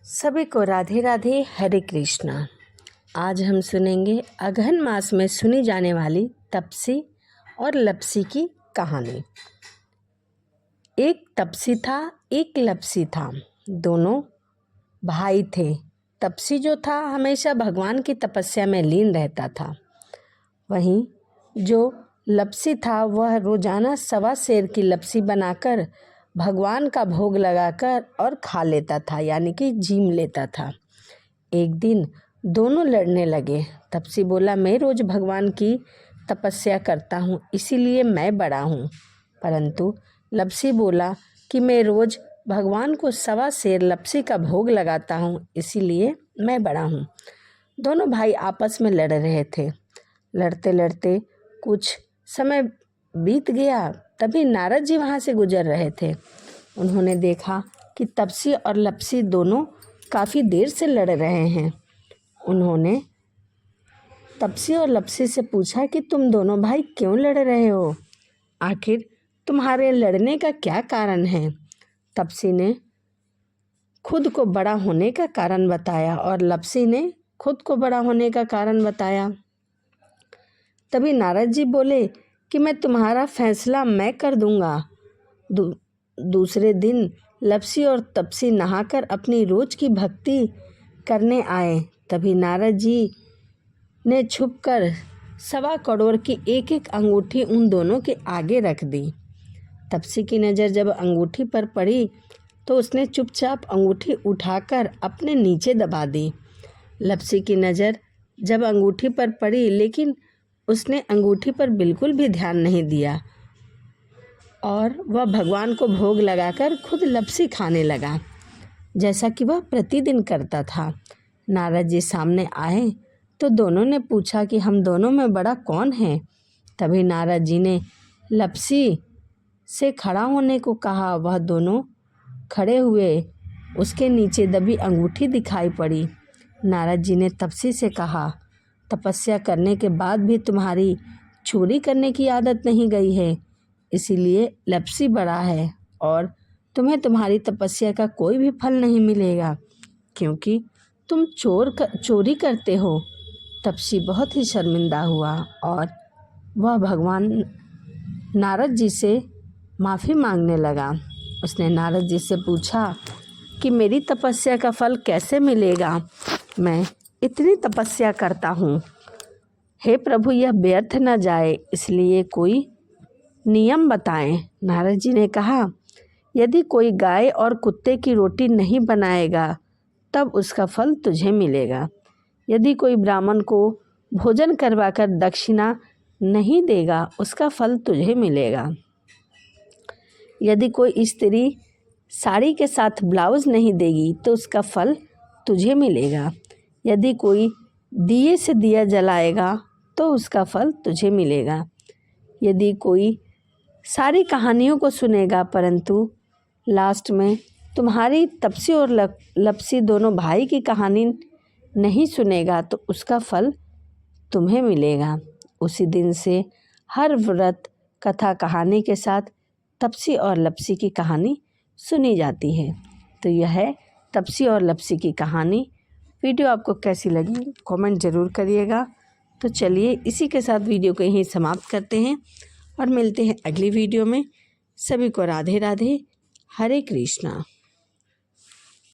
सभी को राधे राधे, हरे कृष्णा। आज हम सुनेंगे अगहन मास में सुनी जाने वाली तपसी और लपसी की कहानी। एक तपसी था, एक लपसी था। दोनों भाई थे। तपसी जो था हमेशा भगवान की तपस्या में लीन रहता था। वहीं जो लपसी था वह रोजाना 1.25 सेर की लपसी बनाकर भगवान का भोग लगाकर और खा लेता था, यानी कि जीम लेता था। एक दिन दोनों लड़ने लगे। तपसी बोला, मैं रोज भगवान की तपस्या करता हूँ, इसीलिए मैं बड़ा हूँ। परंतु लपसी बोला कि मैं रोज भगवान को 1.25 सेर लपसी का भोग लगाता हूँ, इसीलिए मैं बड़ा हूँ। दोनों भाई आपस में लड़ रहे थे। लड़ते लड़ते कुछ समय बीत गया। तभी नारद जी वहाँ से गुजर रहे थे। उन्होंने देखा कि तपसी और लपसी दोनों काफ़ी देर से लड़ रहे हैं। उन्होंने तपसी और लपसी से पूछा कि तुम दोनों भाई क्यों लड़ रहे हो? आखिर तुम्हारे लड़ने का क्या कारण है? तपसी ने खुद को बड़ा होने का कारण बताया और लपसी ने खुद को बड़ा होने का कारण बताया। तभी नारद जी बोले कि मैं तुम्हारा फैसला मैं कर दूंगा। दूसरे दिन लपसी और तपसी नहाकर अपनी रोज की भक्ति करने आए। तभी नारद जी ने छुपकर 1.25 करोड़ की एक एक अंगूठी उन दोनों के आगे रख दी। तपसी की नज़र जब अंगूठी पर पड़ी तो उसने चुपचाप अंगूठी उठाकर अपने नीचे दबा दी। लपसी की नज़र जब अंगूठी पर पड़ी, लेकिन उसने अंगूठी पर बिल्कुल भी ध्यान नहीं दिया और वह भगवान को भोग लगाकर खुद लपसी खाने लगा, जैसा कि वह प्रतिदिन करता था। नारद जी सामने आए तो दोनों ने पूछा कि हम दोनों में बड़ा कौन है? तभी नारद जी ने लपसी से खड़ा होने को कहा। वह दोनों खड़े हुए। उसके नीचे दबी अंगूठी दिखाई पड़ी। नारद जी ने तपसी से कहा, तपस्या करने के बाद भी तुम्हारी चोरी करने की आदत नहीं गई है, इसीलिए लपसी बड़ा है और तुम्हें तुम्हारी तपस्या का कोई भी फल नहीं मिलेगा, क्योंकि तुम चोरी करते हो। तपसी बहुत ही शर्मिंदा हुआ और वह भगवान नारद जी से माफ़ी मांगने लगा। उसने नारद जी से पूछा कि मेरी तपस्या का फल कैसे मिलेगा? मैं इतनी तपस्या करता हूँ, हे प्रभु, यह व्यर्थ न जाए, इसलिए कोई नियम बताएं। नारद जी ने कहा, यदि कोई गाय और कुत्ते की रोटी नहीं बनाएगा तब उसका फल तुझे मिलेगा। यदि कोई ब्राह्मण को भोजन करवाकर दक्षिणा नहीं देगा, उसका फल तुझे मिलेगा। यदि कोई स्त्री साड़ी के साथ ब्लाउज नहीं देगी तो उसका फल तुझे मिलेगा। यदि कोई दिए से दिया जलाएगा तो उसका फल तुझे मिलेगा। यदि कोई सारी कहानियों को सुनेगा परंतु लास्ट में तुम्हारी तपसी और लपसी दोनों भाई की कहानी नहीं सुनेगा तो उसका फल तुम्हें मिलेगा। उसी दिन से हर व्रत कथा कहानी के साथ तपसी और लपसी की कहानी सुनी जाती है। तो यह है तपसी और लपसी की कहानी। वीडियो आपको कैसी लगी कमेंट ज़रूर करिएगा। तो चलिए इसी के साथ वीडियो को यहीं समाप्त करते हैं और मिलते हैं अगली वीडियो में। सभी को राधे राधे, हरे कृष्णा।